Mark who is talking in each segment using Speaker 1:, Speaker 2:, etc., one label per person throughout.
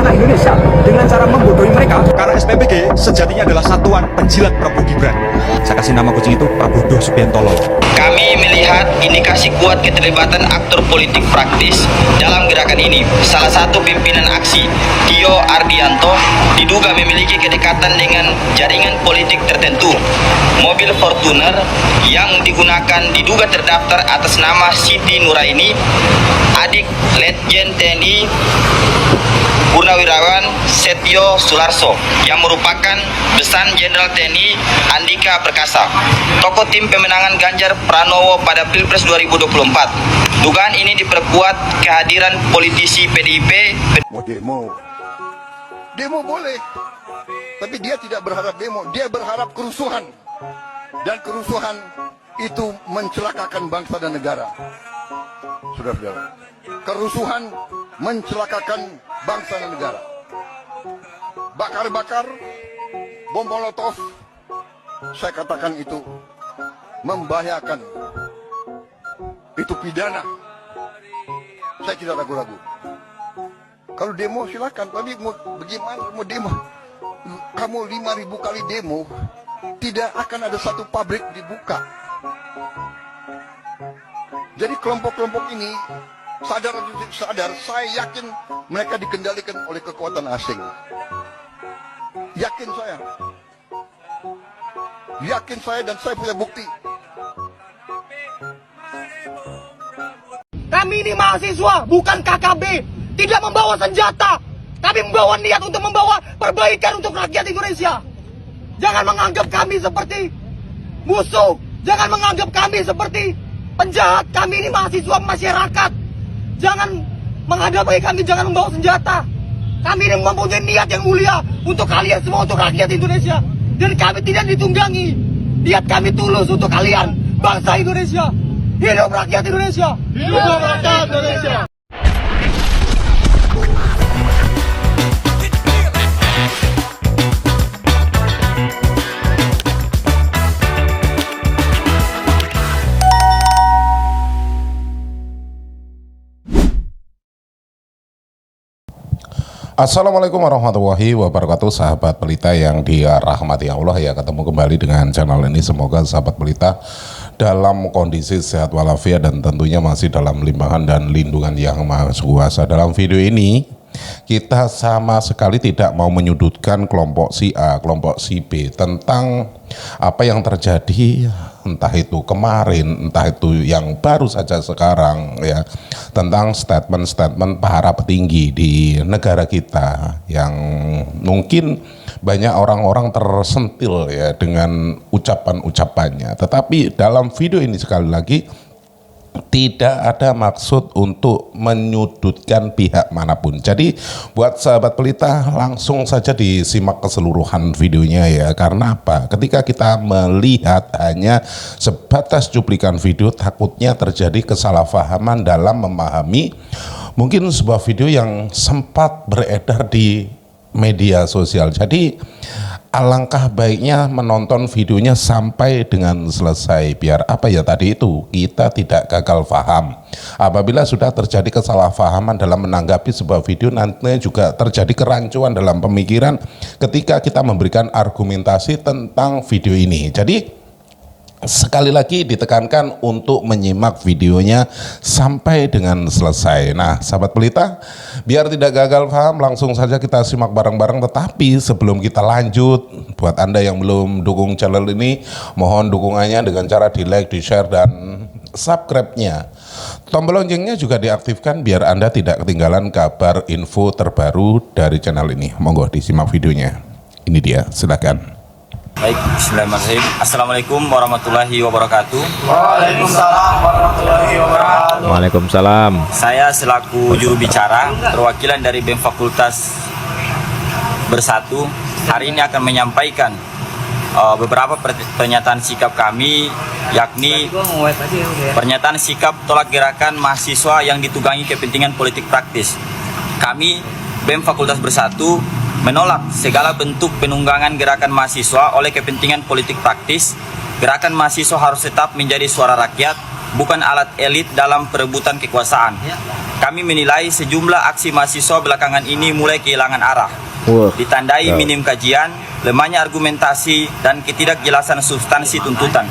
Speaker 1: anak Indonesia dengan cara membodohi mereka.
Speaker 2: Karena SPBG sejatinya adalah satuan penjilat Prabowo Gibran. Saya kasih nama kucing itu Pak Bodoh Subiantolo.
Speaker 3: Kami melihat indikasi kuat keterlibatan aktor politik praktis dalam gerakan ini. Salah satu pimpinan aksi, Tio Ardianto, diduga memiliki kedekatan dengan jaringan politik tertentu. Mobil Fortuner yang digunakan diduga terdaftar atas nama Siti Nuraini, adik Letjen TNI Purnawirawan Setio Sularso yang merupakan besan Jenderal TNI Andika Perkasa, tokoh tim pemenangan Ganjar Pranowo pada Pilpres 2024. Dugaan ini diperkuat kehadiran politisi PDIP.
Speaker 4: Mau demo boleh, tapi dia tidak berharap demo, dia berharap kerusuhan, dan kerusuhan itu mencelakakan bangsa dan negara. Saudara-saudara, kerusuhan mencelakakan bangsa dan negara. Bakar-bakar, bom molotov, saya katakan itu membahayakan. Itu pidana. Saya tidak ragu-ragu. Kalau demo silakan, tapi mau bagaimana mau demo? Kamu 5.000 kali demo, tidak akan ada satu pabrik dibuka. Jadi kelompok-kelompok ini sadar atau tidak sadar, saya yakin mereka dikendalikan oleh kekuatan asing. Yakin saya dan saya punya bukti.
Speaker 5: Kami ini mahasiswa, bukan KKB, tidak membawa senjata, tapi membawa niat untuk membawa perbaikan untuk rakyat Indonesia. Jangan menganggap kami seperti musuh, jangan menganggap kami seperti penjahat. Kami ini mahasiswa masyarakat. Jangan menghadapi kami, jangan membawa senjata. Kami ini mempunyai niat yang mulia untuk kalian semua, untuk rakyat Indonesia. Dan kami tidak ditunggangi. Niat kami tulus untuk kalian, bangsa Indonesia. Hidup rakyat Indonesia. Hidup rakyat Indonesia.
Speaker 6: Assalamualaikum warahmatullahi wabarakatuh, sahabat pelita yang dirahmati Allah ya. Ketemu kembali dengan channel ini, semoga sahabat pelita dalam kondisi sehat walafiat dan tentunya masih dalam limpahan dan lindungan yang maha kuasa. Dalam video ini kita sama sekali tidak mau menyudutkan kelompok si A, kelompok si B tentang apa yang terjadi, entah itu kemarin, entah itu yang baru saja sekarang ya, tentang statement-statement para petinggi di negara kita yang mungkin banyak orang-orang tersentil ya dengan ucapan-ucapannya. Tetapi dalam video ini sekali lagi tidak ada maksud untuk menyudutkan pihak manapun. Jadi buat sahabat pelita langsung saja disimak keseluruhan videonya ya. Karena apa? Ketika kita melihat hanya sebatas cuplikan video, takutnya terjadi kesalahpahaman dalam memahami mungkin sebuah video yang sempat beredar di media sosial. Jadi alangkah baiknya menonton videonya sampai dengan selesai, biar apa ya tadi itu, kita tidak gagal paham. Apabila sudah terjadi kesalahpahaman dalam menanggapi sebuah video, nantinya juga terjadi kerancuan dalam pemikiran ketika kita memberikan argumentasi tentang video ini. Jadi sekali lagi ditekankan untuk menyimak videonya sampai dengan selesai. Nah, sahabat pelita, biar tidak gagal paham, langsung saja kita simak bareng-bareng. Tetapi sebelum kita lanjut, buat Anda yang belum dukung channel ini, mohon dukungannya dengan cara di like, di share, dan subscribe-nya. Tombol loncengnya juga diaktifkan biar Anda tidak ketinggalan kabar info terbaru dari channel ini. Monggo disimak videonya. Ini dia, silakan.
Speaker 3: Baik, bismillahirrahmanirrahim. Assalamualaikum warahmatullahi wabarakatuh.
Speaker 5: Waalaikumsalam warahmatullahi wabarakatuh.
Speaker 7: Waalaikumsalam.
Speaker 3: Saya selaku juru bicara perwakilan dari BEM Fakultas Bersatu hari ini akan menyampaikan beberapa pernyataan sikap kami, yakni pernyataan sikap tolak gerakan mahasiswa yang ditunggangi kepentingan politik praktis. Kami BEM Fakultas Bersatu menolak segala bentuk penunggangan gerakan mahasiswa oleh kepentingan politik praktis. Gerakan mahasiswa harus tetap menjadi suara rakyat bukan alat elit dalam perebutan kekuasaan. Kami menilai sejumlah aksi mahasiswa belakangan ini mulai kehilangan arah, ditandai minim kajian, lemahnya argumentasi, dan ketidakjelasan substansi tuntutan.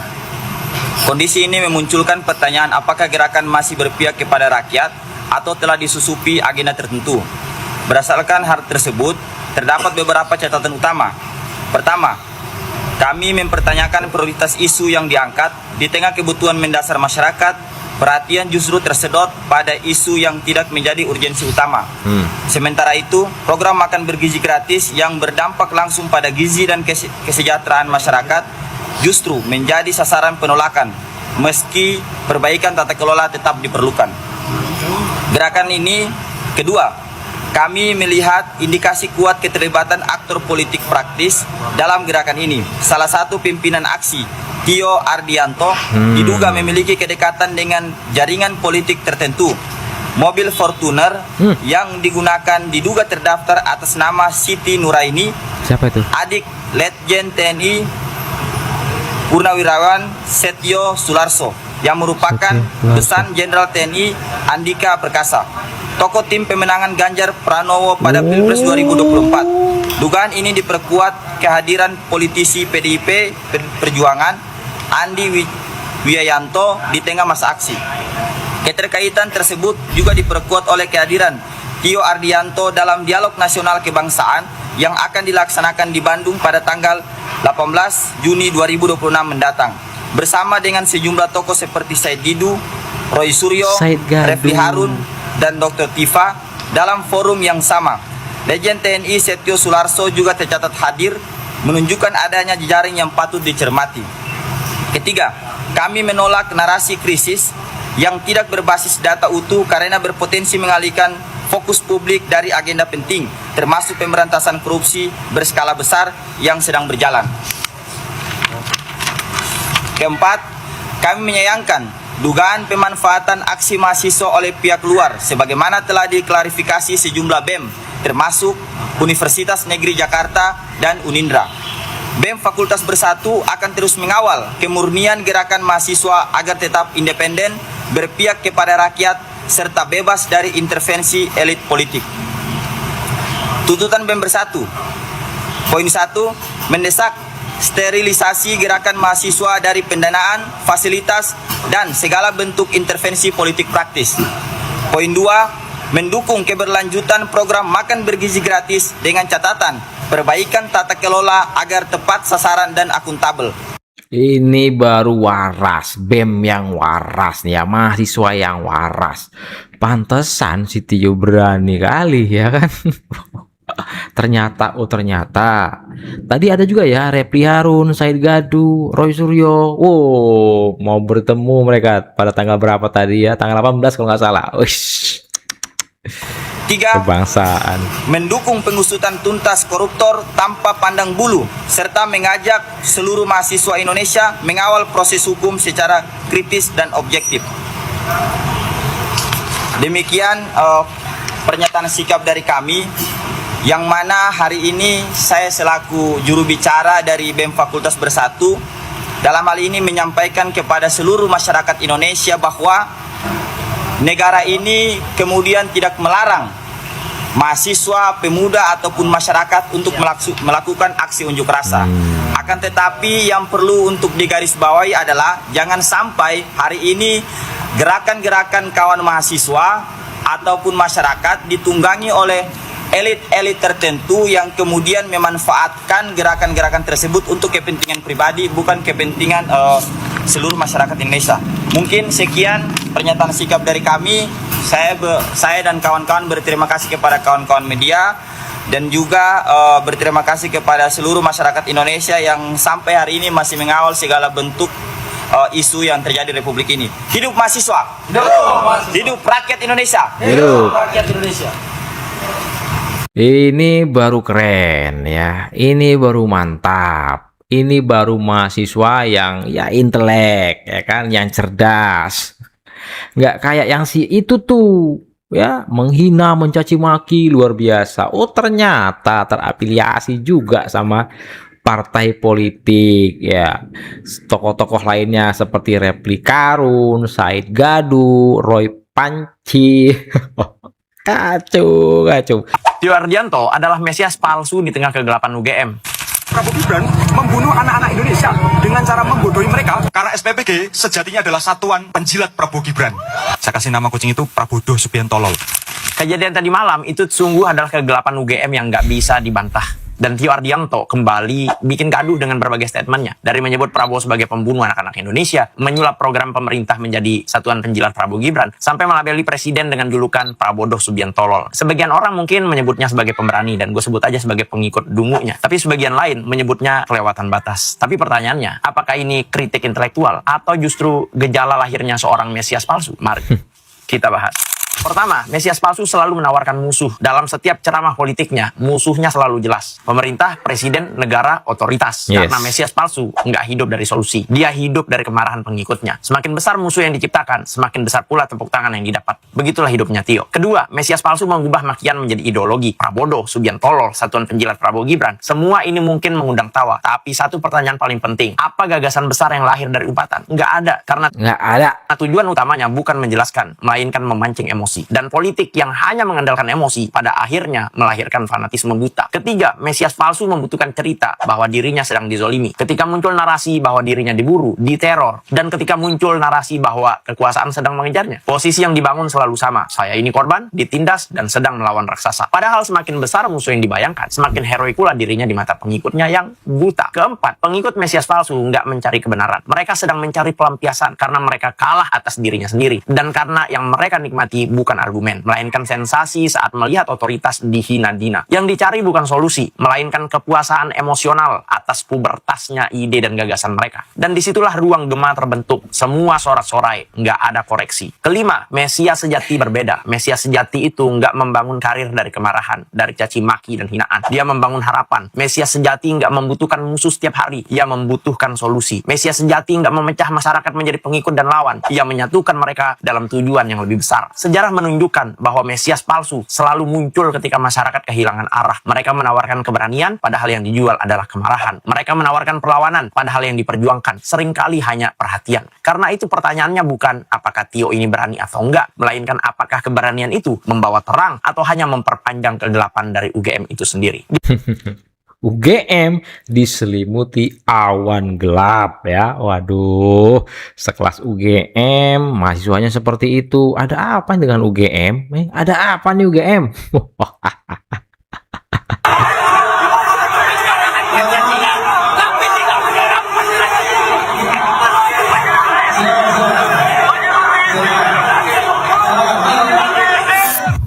Speaker 3: Kondisi ini memunculkan pertanyaan apakah gerakan masih berpihak kepada rakyat atau telah disusupi agenda tertentu. Berdasarkan hal tersebut, terdapat beberapa catatan utama. Pertama, kami mempertanyakan prioritas isu yang diangkat. Di tengah kebutuhan mendasar masyarakat, perhatian justru tersedot pada isu yang tidak menjadi urgensi utama. Sementara itu, program makan bergizi gratis yang berdampak langsung pada gizi dan kesejahteraan masyarakat justru menjadi sasaran penolakan, meski perbaikan tata kelola tetap diperlukan. Gerakan ini, kedua, kami melihat indikasi kuat keterlibatan aktor politik praktis dalam gerakan ini. Salah satu pimpinan aksi, Tio Ardianto, diduga memiliki kedekatan dengan jaringan politik tertentu. Mobil Fortuner yang digunakan diduga terdaftar atas nama Siti Nuraini,
Speaker 7: Siapa itu?
Speaker 3: adik Letjen TNI Purnawirawan Setio Sularso, yang merupakan besan Jenderal TNI Andika Perkasa, tokoh tim pemenangan Ganjar Pranowo pada Pilpres 2024. Dugaan ini diperkuat kehadiran politisi PDIP Perjuangan Andi Wijayanto di tengah masa aksi. Keterkaitan tersebut juga diperkuat oleh kehadiran Tio Ardianto dalam dialog nasional kebangsaan yang akan dilaksanakan di Bandung pada tanggal 18 Juni 2026 mendatang, bersama dengan sejumlah tokoh seperti Said Didu, Roy Suryo, Refli Harun, dan Dr. Tifa. Dalam forum yang sama, Legend TNI Setio Sularso juga tercatat hadir, menunjukkan adanya jejaring yang patut dicermati. Ketiga, kami menolak narasi krisis yang tidak berbasis data utuh karena berpotensi mengalihkan fokus publik dari agenda penting, termasuk pemberantasan korupsi berskala besar yang sedang berjalan. Keempat, kami menyayangkan dugaan pemanfaatan aksi mahasiswa oleh pihak luar sebagaimana telah diklarifikasi sejumlah BEM, termasuk Universitas Negeri Jakarta dan Unindra. BEM Fakultas Bersatu akan terus mengawal kemurnian gerakan mahasiswa agar tetap independen, berpihak kepada rakyat, serta bebas dari intervensi elit politik. Tuntutan BEM Bersatu. Poin 1, mendesak sterilisasi gerakan mahasiswa dari pendanaan, fasilitas, dan segala bentuk intervensi politik praktis. Poin 2, mendukung keberlanjutan program makan bergizi gratis dengan catatan perbaikan tata kelola agar tepat sasaran dan akuntabel.
Speaker 7: Ini baru waras, BEM yang waras nih ya, mahasiswa yang waras. Pantesan si Tio berani kali ya kan. Ternyata tadi ada juga ya Refli Harun, Said Gadu, Roy Suryo. Wow, mau bertemu mereka pada tanggal berapa tadi ya? Tanggal 18 kalau nggak salah. Uish.
Speaker 3: 3,
Speaker 7: Kebangsaan.
Speaker 3: mendukung pengusutan tuntas koruptor tanpa pandang bulu, serta mengajak seluruh mahasiswa Indonesia mengawal proses hukum secara kritis dan objektif. Demikian pernyataan sikap dari kami, yang mana hari ini saya selaku juru bicara dari BEM Fakultas Bersatu dalam hal ini menyampaikan kepada seluruh masyarakat Indonesia bahwa negara ini kemudian tidak melarang mahasiswa, pemuda, ataupun masyarakat untuk melakukan aksi unjuk rasa. Akan tetapi yang perlu untuk digarisbawahi adalah jangan sampai hari ini gerakan-gerakan kawan mahasiswa ataupun masyarakat ditunggangi oleh elit-elit tertentu yang kemudian memanfaatkan gerakan-gerakan tersebut untuk kepentingan pribadi, bukan kepentingan seluruh masyarakat Indonesia. Mungkin sekian pernyataan sikap dari kami. Saya dan kawan-kawan berterima kasih kepada kawan-kawan media dan juga berterima kasih kepada seluruh masyarakat Indonesia yang sampai hari ini masih mengawal segala bentuk isu yang terjadi di Republik ini. Hidup mahasiswa. Hidup rakyat Indonesia.
Speaker 7: Hidup
Speaker 3: rakyat Indonesia.
Speaker 7: Ini baru keren ya. Ini baru mantap. Ini baru mahasiswa yang ya intelek ya kan, yang cerdas. Nggak kayak yang si itu tuh ya, menghina, mencaci maki luar biasa. Oh, ternyata terafiliasi juga sama partai politik ya, tokoh-tokoh lainnya seperti Repli Karun, Said Gadu, Roy Panci. Kacau.
Speaker 8: Tio Ardianto adalah Mesias palsu di tengah kegelapan UGM.
Speaker 1: Prabowo Gibran membunuh anak-anak Indonesia dengan cara membodohi mereka.
Speaker 2: Karena SPPG sejatinya adalah satuan penjilat Prabowo Gibran. Saya kasih nama kucing itu Prabodo Subiantolol.
Speaker 8: Kejadian tadi malam itu sungguh adalah kegelapan UGM yang nggak bisa dibantah. Dan Tio Ardianto kembali bikin gaduh dengan berbagai statementnya. Dari menyebut Prabowo sebagai pembunuh anak-anak Indonesia, menyulap program pemerintah menjadi satuan penjilat Prabowo Gibran, sampai melabeli presiden dengan julukan Prabodo Subiantolol. Sebagian orang mungkin menyebutnya sebagai pemberani, dan gue sebut aja sebagai pengikut dungunya. Tapi sebagian lain menyebutnya kelewatan batas. Tapi pertanyaannya, apakah ini kritik intelektual atau justru gejala lahirnya seorang Mesias palsu? Mari kita bahas. Pertama, Mesias palsu selalu menawarkan musuh. Dalam setiap ceramah politiknya, musuhnya selalu jelas. Pemerintah, presiden, negara, otoritas.
Speaker 7: Yes.
Speaker 8: Karena Mesias palsu nggak hidup dari solusi. Dia hidup dari kemarahan pengikutnya. Semakin besar musuh yang diciptakan, semakin besar pula tepuk tangan yang didapat. Begitulah hidupnya Tio. Kedua, Mesias palsu mengubah makian menjadi ideologi. Prabodo, Subiantolol, satuan penjilat Prabowo Gibran. Semua ini mungkin mengundang tawa. Tapi satu pertanyaan paling penting. Apa gagasan besar yang lahir dari umpatan? Nggak ada. Karena tujuan utamanya bukan menjelaskan, melainkan memancing emosi. Dan politik yang hanya mengandalkan emosi pada akhirnya melahirkan fanatisme buta. Ketiga, Mesias palsu membutuhkan cerita bahwa dirinya sedang dizolimi. Ketika muncul narasi bahwa dirinya diburu, diteror, dan ketika muncul narasi bahwa kekuasaan sedang mengejarnya, posisi yang dibangun selalu sama. Saya ini korban, ditindas, dan sedang melawan raksasa. Padahal semakin besar musuh yang dibayangkan, semakin heroik pula dirinya di mata pengikutnya yang buta. Keempat, pengikut Mesias palsu nggak mencari kebenaran. Mereka sedang mencari pelampiasan karena mereka kalah atas dirinya sendiri. Dan karena yang mereka nikmati bukan argumen, melainkan sensasi saat melihat otoritas dihina-dina. Yang dicari bukan solusi, melainkan kepuasaan emosional atas pubertasnya ide dan gagasan mereka. Dan disitulah ruang gema terbentuk. Semua sorak-sorai, nggak ada koreksi. Kelima, Mesias sejati berbeda. Mesias sejati itu nggak membangun karir dari kemarahan, dari caci maki dan hinaan. Dia membangun harapan. Mesias sejati nggak membutuhkan musuh setiap hari. Ia membutuhkan solusi. Mesias sejati nggak memecah masyarakat menjadi pengikut dan lawan. Ia menyatukan mereka dalam tujuan yang lebih besar. Sejarah menunjukkan bahwa Mesias palsu selalu muncul ketika masyarakat kehilangan arah. Mereka menawarkan keberanian, padahal yang dijual adalah kemarahan. Mereka menawarkan perlawanan, padahal yang diperjuangkan seringkali hanya perhatian. Karena itu pertanyaannya bukan apakah Tio ini berani atau enggak, melainkan apakah keberanian itu membawa terang atau hanya memperpanjang kegelapan dari UGM itu sendiri.
Speaker 7: UGM diselimuti awan gelap ya. Waduh, sekelas UGM mahasiswanya seperti itu. Ada apa dengan UGM? Ada apa nih UGM?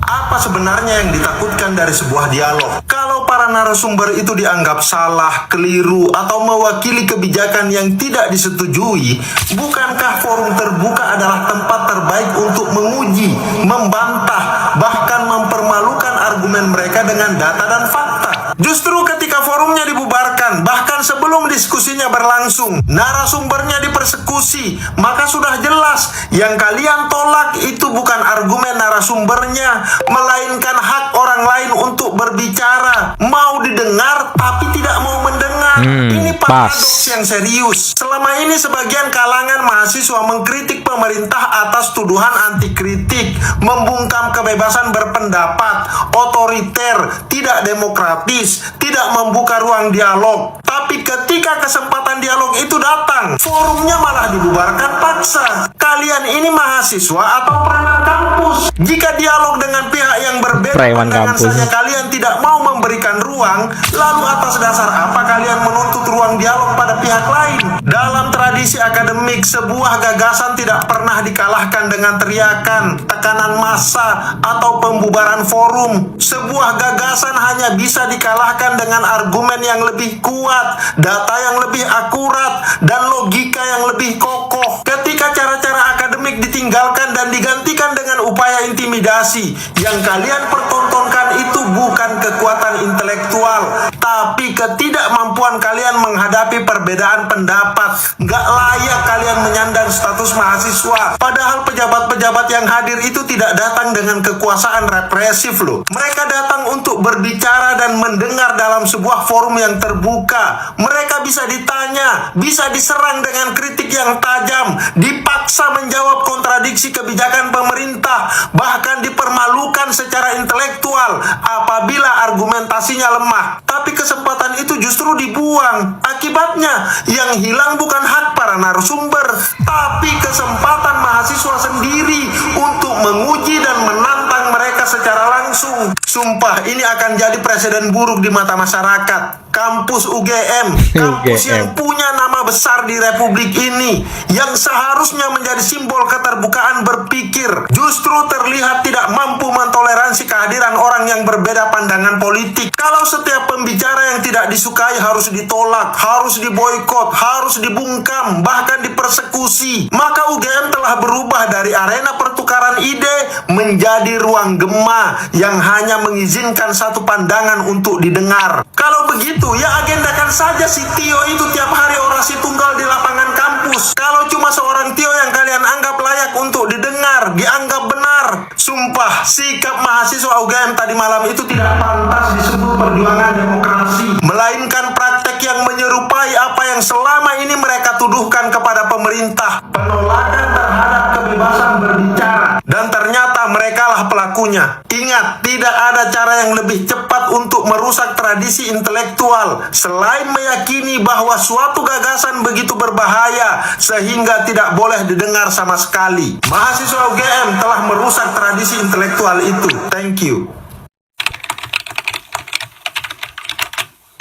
Speaker 9: Apa sebenarnya yang ditakutkan dari sebuah dialog? Kalau para narasumber itu dianggap salah, keliru, atau mewakili kebijakan yang tidak disetujui, bukankah forum terbuka adalah tempat terbaik untuk menguji, membantah, bahkan mempermalukan argumen mereka dengan data dan fakta? Justru ketika forumnya dibubarkan, bahkan sebelum diskusinya berlangsung, narasumbernya dipersekusi, maka sudah jelas yang kalian tolak itu bukan argumen narasumbernya, melainkan hak orang lain untuk berbicara. Mau didengar tapi tidak mau mendengar. Ini paradoks yang serius. Selama ini sebagian kalangan mahasiswa mengkritik pemerintah atas tuduhan anti kritik, membungkam kebebasan berpendapat, otoriter, tidak demokratis, tidak membuka ruang dialog. Tapi ketika kesempatan dialog itu datang, forumnya malah dibubarkan paksa. Kalian ini mahasiswa atau preman kampus? Jika dialog dengan pihak yang berbeda pandangan saja kalian tidak mau memberikan ruang, lalu atas dasar apa kalian menuntut ruang dialog pada pihak lain? Dalam tradisi akademik, sebuah gagasan tidak pernah dikalahkan dengan teriakan, tekanan massa, atau pembubaran forum. Sebuah gagasan hanya bisa dikalahkan dengan argumen yang lebih kuat, data yang lebih akurat, dan logika yang lebih kokoh. Ketika cara-cara akademik ditinggalkan dan digantikan dengan upaya intimidasi, yang kalian pertontonkan itu bukan kekuatan intelektual, tapi ketidakmampuan kalian menghadapi perbedaan pendapat. Nggak layak kalian menyandang status mahasiswa. Padahal pejabat-pejabat yang hadir itu tidak datang dengan kekuasaan represif loh. Mereka datang untuk berbicara dan mendengar dalam sebuah forum yang terbuka. Mereka bisa ditanya, bisa diserang dengan kritik yang tajam, dipaksa menjawab kontradiksi kebijakan pemerintah, bahkan dipermalukan secara intelektual apabila argumentasinya lemah. Tapi kesempatan itu justru dibuang. Akibatnya, yang hilang bukan hak para narasumber, tapi kesempatan mahasiswa sendiri untuk menguji dan menantang mereka secara langsung. Sumpah, ini akan jadi presiden buruk di mata masyarakat. Kampus UGM, kampus yang punya nama besar di republik ini, yang seharusnya menjadi simbol keterbukaan berpikir, justru terlihat tidak mampu mentoleransi kehadiran orang yang berbeda pandangan politik. Kalau setiap pembicara yang tidak disukai harus ditolak, harus diboikot, harus dibungkam, bahkan dipersekusi, maka UGM telah berubah dari arena pertukaran ide menjadi ruang gema yang hanya mengizinkan satu pandangan untuk didengar. Kalau begitu, ya agendakan saja si Tio itu tiap hari orasi tunggal di lapangan kampus. Kalau cuma seorang Tio yang kalian anggap layak untuk didengar, dianggap benar. Sumpah, sikap mahasiswa UGM tadi malam itu tidak pantas disebut perjuangan demokrasi, melainkan praktek yang menyerupai apa yang selama ini mereka tuduhkan kepada pemerintah, penolakan terhadap kebebasan berbicara. Dan ternyata merekalah pelakunya. Ingat, tidak ada cara yang lebih cepat untuk merusak tradisi intelektual selain meyakini bahwa suatu gagasan begitu berbahaya sehingga tidak boleh didengar sama sekali. Mahasiswa UGM telah merusak tradisi intelektual itu. Thank you.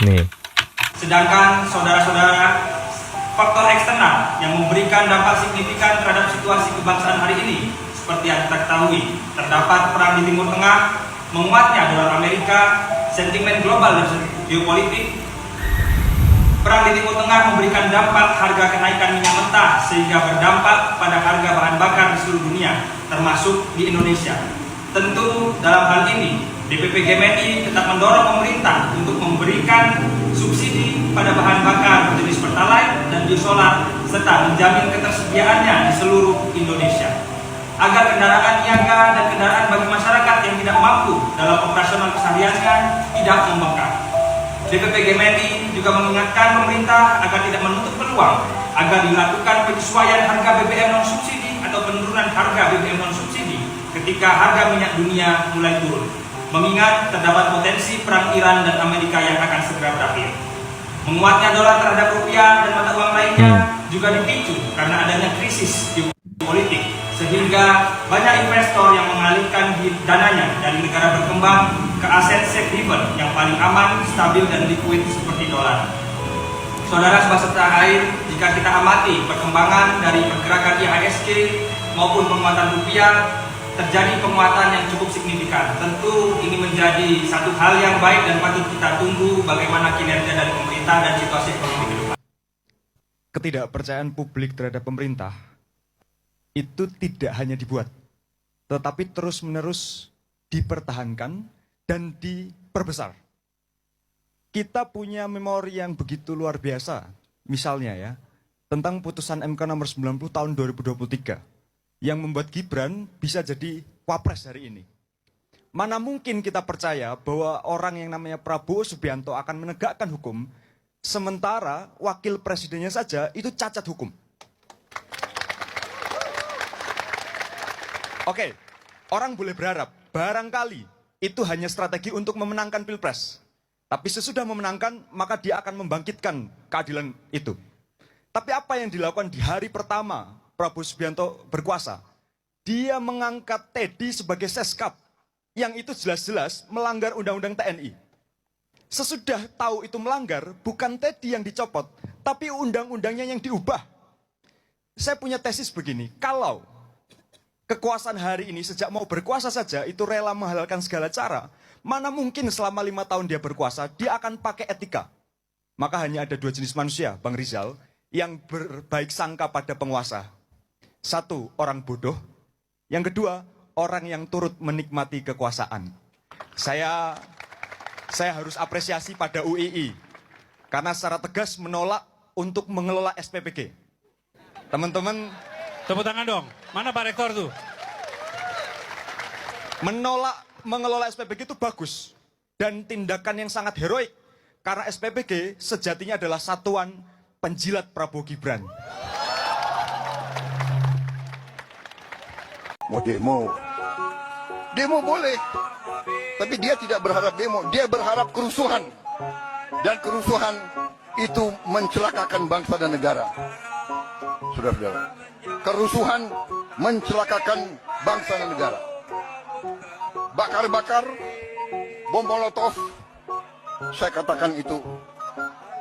Speaker 7: Nih.
Speaker 10: Sedangkan saudara-saudara, faktor eksternal yang memberikan dampak signifikan terhadap situasi kebangsaan hari ini seperti yang kita ketahui, terdapat perang di Timur Tengah, menguatnya dolar Amerika, sentimen global dan geopolitik. Perang di Timur Tengah memberikan dampak harga kenaikan minyak mentah sehingga berdampak pada harga bahan bakar di seluruh dunia, termasuk di Indonesia. Tentu dalam hal ini, DPP GMNI tetap mendorong pemerintah untuk memberikan subsidi pada bahan bakar jenis Pertalite dan biosolar serta menjamin ketersediaannya di seluruh Indonesia agar kendaraan niaga dan kendaraan bagi masyarakat yang tidak mampu dalam operasional kesehariannya tidak membengkak. DPP GMNI juga mengingatkan pemerintah agar tidak menutup peluang agar dilakukan penyesuaian harga BBM non subsidi atau penurunan harga BBM non subsidi ketika harga minyak dunia mulai turun, mengingat terdapat potensi perang Iran dan Amerika yang akan segera berakhir. Menguatnya dolar terhadap rupiah dan mata uang lainnya juga dipicu karena adanya krisis geopolitik, sehingga banyak investor yang mengalihkan dananya dari negara berkembang ke aset safe haven yang paling aman, stabil, dan liquid seperti dolar. Saudara sebagai air, jika kita amati perkembangan dari pergerakan IHSG maupun penguatan rupiah, terjadi penguatan yang cukup signifikan. Tentu ini menjadi satu hal yang baik dan patut kita tunggu bagaimana kinerja dari pemerintah dan situasi ekonomi ke depan.
Speaker 2: Ketidakpercayaan publik terhadap pemerintah itu tidak hanya dibuat, tetapi terus-menerus dipertahankan dan diperbesar. Kita punya memori yang begitu luar biasa, misalnya ya, tentang putusan MK nomor 90 tahun 2023, yang membuat Gibran bisa jadi wapres hari ini. Mana mungkin kita percaya bahwa orang yang namanya Prabowo Subianto akan menegakkan hukum, sementara wakil presidennya saja itu cacat hukum. Oke, orang boleh berharap, barangkali itu hanya strategi untuk memenangkan Pilpres. Tapi sesudah memenangkan, maka dia akan membangkitkan keadilan itu. Tapi apa yang dilakukan di hari pertama Prabowo Subianto berkuasa? Dia mengangkat Teddy sebagai seskap, yang itu jelas-jelas melanggar undang-undang TNI. Sesudah tahu itu melanggar, bukan Teddy yang dicopot, tapi undang-undangnya yang diubah. Saya punya tesis begini, kalau kekuasaan hari ini sejak mau berkuasa saja itu rela menghalalkan segala cara, mana mungkin selama 5 tahun dia berkuasa, dia akan pakai etika. Maka hanya ada 2 jenis manusia, Bang Rizal, yang berbaik sangka pada penguasa. 1, orang bodoh. Yang kedua, orang yang turut menikmati kekuasaan. Saya harus apresiasi pada UII, karena secara tegas menolak untuk mengelola SPPG. Teman-teman,
Speaker 11: tepuk tangan dong. Mana Pak Rektor tuh?
Speaker 2: Menolak mengelola SPPG itu bagus. dan tindakan yang sangat heroik karena SPPG sejatinya adalah satuan penjilat Prabowo Gibran.
Speaker 4: Mau demo boleh, tapi dia tidak berharap demo, dia berharap kerusuhan, dan kerusuhan itu mencelakakan bangsa dan negara. Saudara-saudara, kerusuhan mencelakakan bangsa dan negara. Bakar-bakar, bom molotov, saya katakan itu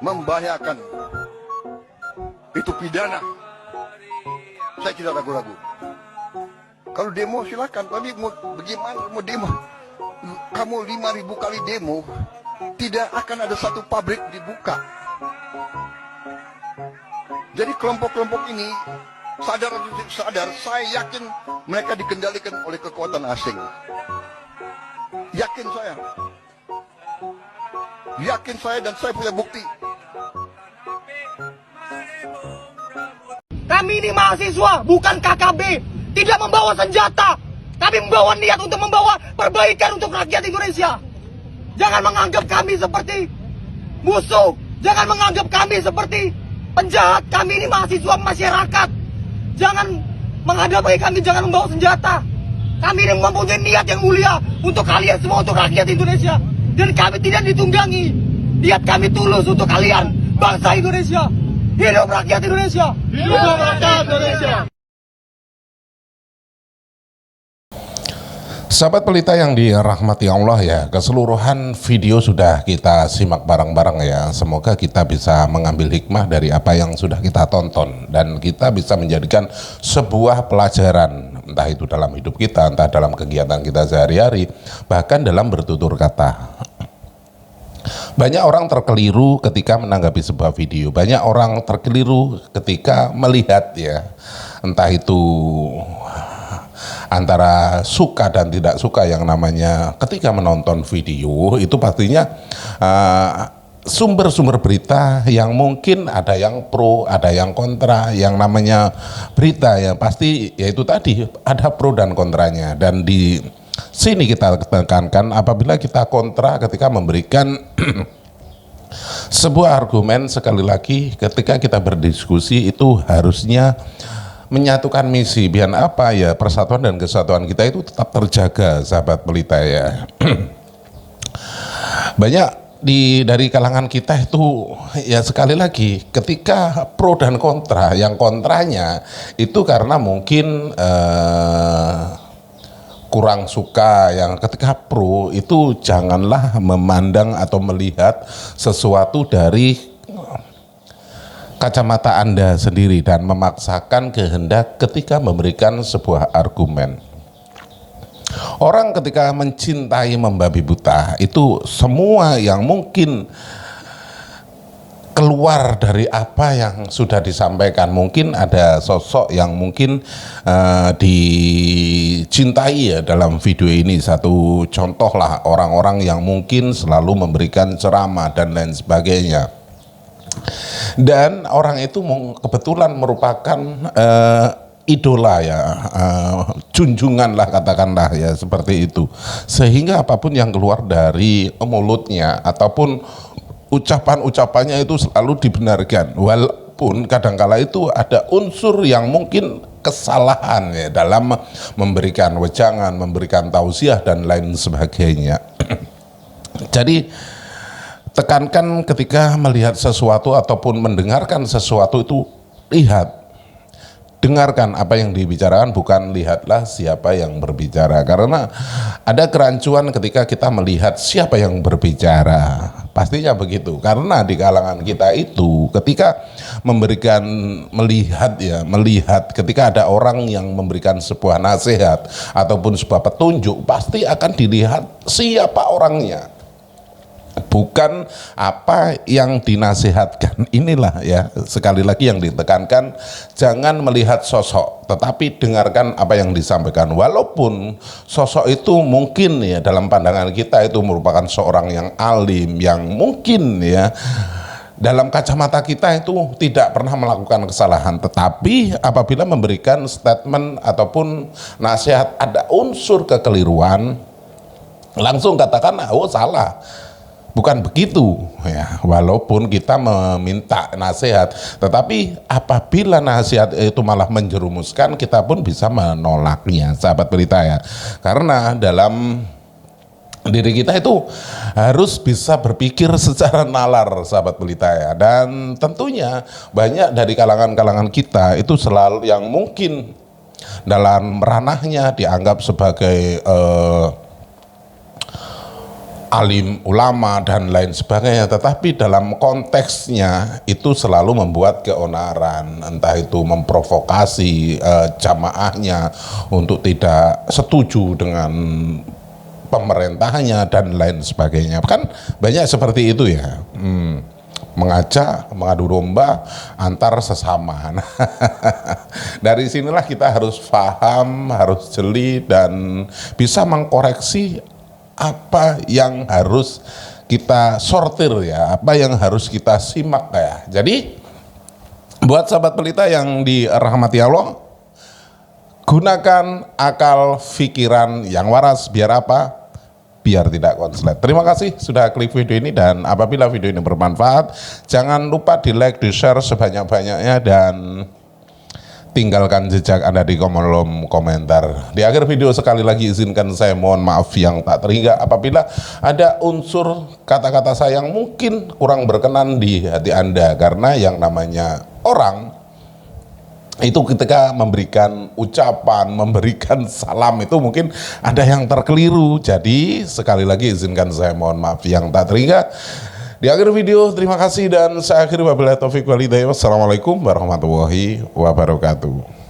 Speaker 4: membahayakan, itu pidana. Saya tidak ragu-ragu. Kalau demo silakan, tapi mau bagaimana mau demo? Kamu 5.000 kali demo, tidak akan ada satu pabrik dibuka. Jadi kelompok-kelompok ini sadar atau tidak sadar, saya yakin mereka dikendalikan oleh kekuatan asing. Yakin saya dan saya punya bukti.
Speaker 5: Kami ini mahasiswa, bukan KKB. Tidak membawa senjata, tapi membawa niat untuk membawa perbaikan untuk rakyat Indonesia. Jangan menganggap kami seperti musuh. Jangan menganggap kami seperti penjahat. Kami ini mahasiswa masyarakat. Jangan menghadapi kami, jangan membawa senjata. Kami ini mempunyai niat yang mulia untuk kalian semua, untuk rakyat Indonesia. Dan kami tidak ditunggangi. Niat kami tulus untuk kalian, bangsa Indonesia. Hidup rakyat Indonesia. Hidup rakyat Indonesia.
Speaker 6: Sahabat pelita yang dirahmati Allah ya, keseluruhan video sudah kita simak bareng-bareng ya. Semoga kita bisa mengambil hikmah dari apa yang sudah kita tonton dan kita bisa menjadikan sebuah pelajaran, entah itu dalam hidup kita, entah dalam kegiatan kita sehari-hari, bahkan dalam bertutur kata. Banyak orang terkeliru ketika menanggapi sebuah video, banyak orang terkeliru ketika melihat ya, entah itu antara suka dan tidak suka yang namanya ketika menonton video itu pastinya sumber-sumber berita yang mungkin ada yang pro, ada yang kontra, yang namanya berita yang pasti yaitu tadi ada pro dan kontranya. Dan di sini kita tekankan apabila kita kontra ketika memberikan sebuah argumen, sekali lagi ketika kita berdiskusi itu harusnya menyatukan misi, biar apa ya, persatuan dan kesatuan kita itu tetap terjaga, sahabat pelita ya. Banyak dari kalangan kita itu ya, sekali lagi ketika pro dan kontra, yang kontranya itu karena mungkin kurang suka, yang ketika pro itu janganlah memandang atau melihat sesuatu dari kacamata Anda sendiri dan memaksakan kehendak ketika memberikan sebuah argumen. Orang ketika mencintai membabi buta itu semua yang mungkin keluar dari apa yang sudah disampaikan. Mungkin ada sosok yang mungkin dicintai ya dalam video ini. Satu contoh lah, orang-orang yang mungkin selalu memberikan ceramah dan lain sebagainya. Dan orang itu kebetulan merupakan idola ya, junjungan lah katakanlah ya, seperti itu. Sehingga apapun yang keluar dari mulutnya ataupun ucapan-ucapannya itu selalu dibenarkan, walaupun kadangkala itu ada unsur yang mungkin kesalahan ya dalam memberikan wejangan, memberikan tausiah dan lain sebagainya. Jadi tekankan ketika melihat sesuatu ataupun mendengarkan sesuatu itu, lihat, dengarkan apa yang dibicarakan, bukan lihatlah siapa yang berbicara. Karena ada kerancuan ketika kita melihat siapa yang berbicara, pastinya begitu. Karena di kalangan kita itu ketika melihat ketika ada orang yang memberikan sebuah nasihat ataupun sebuah petunjuk, pasti akan dilihat siapa orangnya, bukan apa yang dinasihatkan. Inilah ya, sekali lagi yang ditekankan, jangan melihat sosok, tetapi dengarkan apa yang disampaikan. Walaupun sosok itu mungkin ya dalam pandangan kita itu merupakan seorang yang alim, yang mungkin ya dalam kacamata kita itu tidak pernah melakukan kesalahan, tetapi apabila memberikan statement ataupun nasihat ada unsur kekeliruan, langsung katakan, oh salah, bukan begitu ya. Walaupun kita meminta nasihat, tetapi apabila nasihat itu malah menjerumuskan, kita pun bisa menolaknya, sahabat pelita ya. Karena dalam diri kita itu harus bisa berpikir secara nalar, sahabat pelita ya. Dan tentunya banyak dari kalangan-kalangan kita itu selalu yang mungkin dalam ranahnya dianggap sebagai alim ulama dan lain sebagainya, tetapi dalam konteksnya itu selalu membuat keonaran, entah itu memprovokasi jamaahnya untuk tidak setuju dengan pemerintahnya dan lain sebagainya. Kan banyak seperti itu ya, mengajak mengadu domba antar sesama. Dari sinilah kita harus paham, harus jeli dan bisa mengkoreksi apa yang harus kita sortir ya, apa yang harus kita simak ya. Jadi buat sahabat pelita yang dirahmati Allah, gunakan akal pikiran yang waras, biar apa? Biar tidak konslet. Terima kasih sudah klik video ini, dan apabila video ini bermanfaat, jangan lupa di like, di share sebanyak-banyaknya, dan tinggalkan jejak Anda di kolom komentar. Di akhir video sekali lagi izinkan saya mohon maaf yang tak terhingga apabila ada unsur kata-kata saya yang mungkin kurang berkenan di hati Anda, karena yang namanya orang itu ketika memberikan ucapan, memberikan salam itu mungkin ada yang terkeliru. Jadi sekali lagi izinkan saya mohon maaf yang tak terhingga. Di akhir video, terima kasih dan saya akhiri wabillahi taufiq wal hidayah. Wassalamualaikum warahmatullahi wabarakatuh.